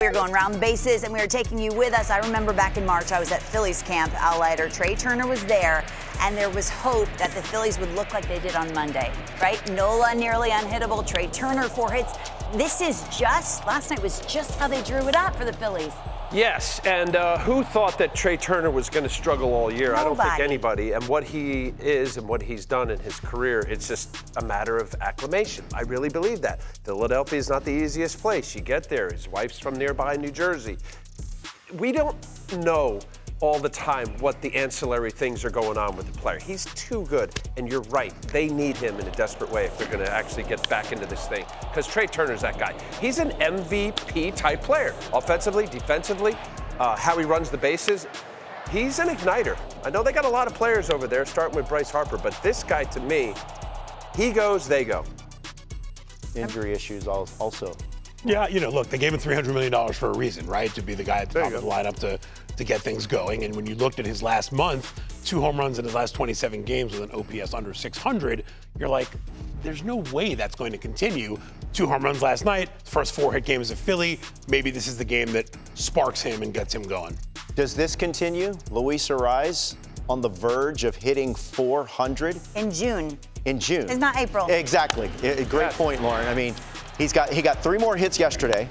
We were going round the bases, and we were taking you with us. I remember back in March, I was at Phillies camp. Al Leiter, Trey Turner was there, and there was hope that the Phillies would look like they did on Monday, right? Nola nearly unhittable, Trey Turner 4 hits. Last night was just how they drew it up for the Phillies. Yes, and who thought that Trey Turner was going to struggle all year? Nobody. I don't think anybody. And what he is and what he's done in his career, it's just a matter of acclimation. I really believe that. Philadelphia is not the easiest place. You get there. His wife's from nearby New Jersey. We don't know all the time what the ancillary things are going on with the player. He's too good, and you're right. They need him in a desperate way if they're going to actually get back into this thing, because Trey Turner's that guy. He's an MVP-type player, offensively, defensively, how he runs the bases. He's an igniter. I know they got a lot of players over there, starting with Bryce Harper, but this guy, to me, he goes, they go. Injury issues also. Yeah, look, they gave him $300 million for a reason, right? To be the guy at the top of the lineup to get things going. And when you looked at his last month, 2 home runs in his last 27 games with an OPS under 600, you're like, there's no way that's going to continue. 2 home runs last night, first 4-hit game as a Philly. Maybe this is the game that sparks him and gets him going. Does this continue? Luis Arráez on the verge of hitting 400? In June. In June. It's not April. Exactly. Great point, Lauren. I mean, he got 3 more hits yesterday.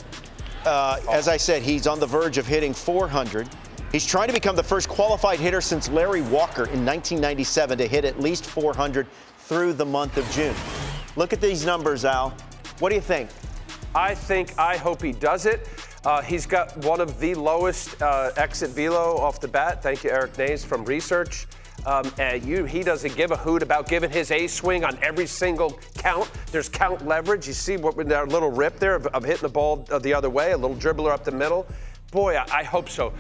As I said, he's on the verge of hitting 400. He's trying to become the first qualified hitter since Larry Walker in 1997 to hit at least 400 through the month of June. Look at these numbers, Al. What do you think? I hope he does it. He's got one of the lowest exit velo off the bat. Thank you, Eric Nays from Research. He doesn't give a hoot about giving his A swing on every single count. There's count leverage. You see what with that little rip there of hitting the ball the other way, a little dribbler up the middle. Boy, I hope so.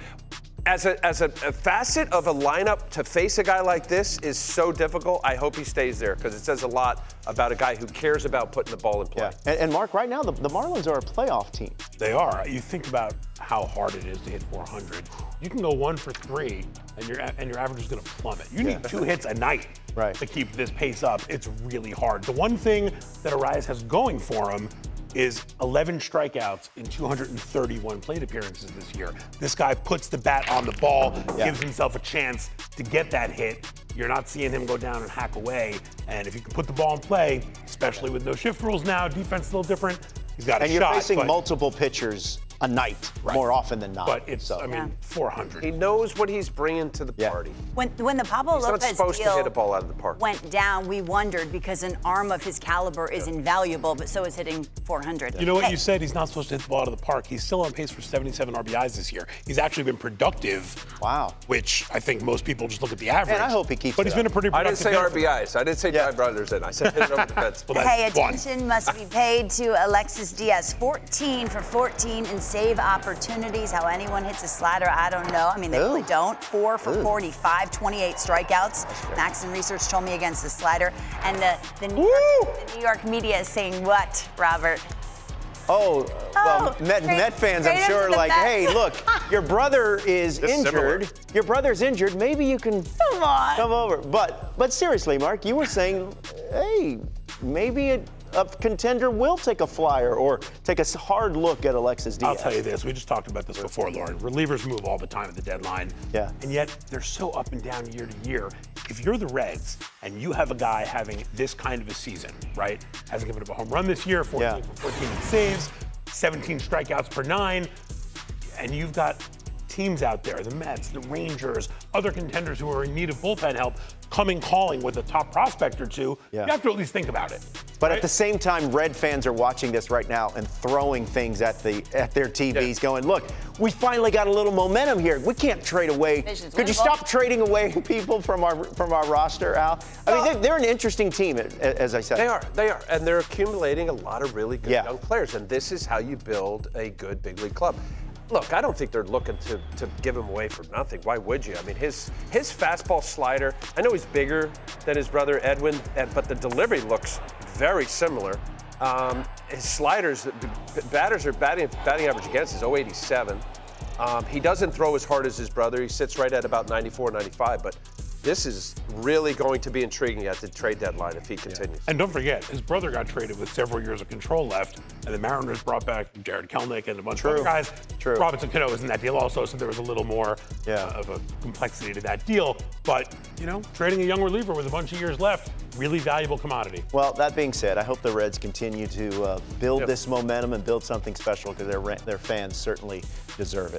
As a facet of a lineup to face a guy like this is so difficult. I hope he stays there because it says a lot about a guy who cares about putting the ball in play. Yeah. And Mark, right now, the Marlins are a playoff team. They are. You think about how hard it is to hit 400. You can go 1 for 3, and your average is going to plummet. You need 2 hits a night to keep this pace up. It's really hard. The one thing that Arraez has going for him is 11 strikeouts in 231 plate appearances this year. This guy puts the bat on the ball, gives himself a chance to get that hit. You're not seeing him go down and hack away. And if you can put the ball in play, especially with no shift rules now, defense is a little different, he's got a shot. And you're facing multiple pitchers a night more often than not. But it's, 400. He knows what he's bringing to the party. When the Pablo He's not Lopez supposed to deal hit a ball out of the park. went down, we wondered because an arm of his caliber is invaluable, but so is hitting 400. You know what you said? He's not supposed to hit the ball out of the park. He's still on pace for 77 RBIs this year. He's actually been productive. Wow. Which I think most people just look at the average. And I hope he keeps But he's been a pretty productive I didn't say RBIs. I didn't say drive runners in. I said hit over the fence. Hey, attention must be paid to Alexis Diaz. 14 for 14 in save opportunities. How anyone hits a slider, I don't know. I mean, they really don't. 4 for 45, 28 strikeouts. Max and Research told me against the slider. And the New York media is saying what, Robert? Well, Met fans, I'm sure, like, hey, look, your brother is injured. Your brother's injured. Maybe you can come over. But seriously, Mark, you were saying, hey, maybe a contender will take a flyer or take a hard look at Alexis Diaz. I'll tell you this. We just talked about this before, Lauren. Relievers move all the time at the deadline. Yeah. And yet they're so up and down year to year. If you're the Reds and you have a guy having this kind of a season, right? Hasn't given up a home run this year, 14 for 14 in saves, 17 strikeouts per 9, and you've got teams out there, the Mets, the Rangers, other contenders who are in need of bullpen help, calling with a top prospect or two, you have to at least think about it. But at the same time, Red fans are watching this right now and throwing things at their TVs, going, look, we finally got a little momentum here. We can't trade away. Could you stop trading away people from our roster, Al? I mean, they're an interesting team, as I said. They are, and they're accumulating a lot of really good young players, and this is how you build a good big league club. Look, I don't think they're looking to give him away for nothing. Why would you? I mean, his fastball slider, I know he's bigger than his brother Edwin, but the delivery looks very similar. His sliders, batters are batting average against is 0.87. He doesn't throw as hard as his brother. He sits right at about 94, 95, but this is really going to be intriguing at the trade deadline if he continues. And don't forget, his brother got traded with several years of control left, and the Mariners brought back Jared Kelenic and a bunch of other guys. Robinson Cano was in that deal also, so there was a little more of a complexity to that deal. But, you know, trading a young reliever with a bunch of years left, really valuable commodity. Well, that being said, I hope the Reds continue to build this momentum and build something special because their fans certainly deserve it.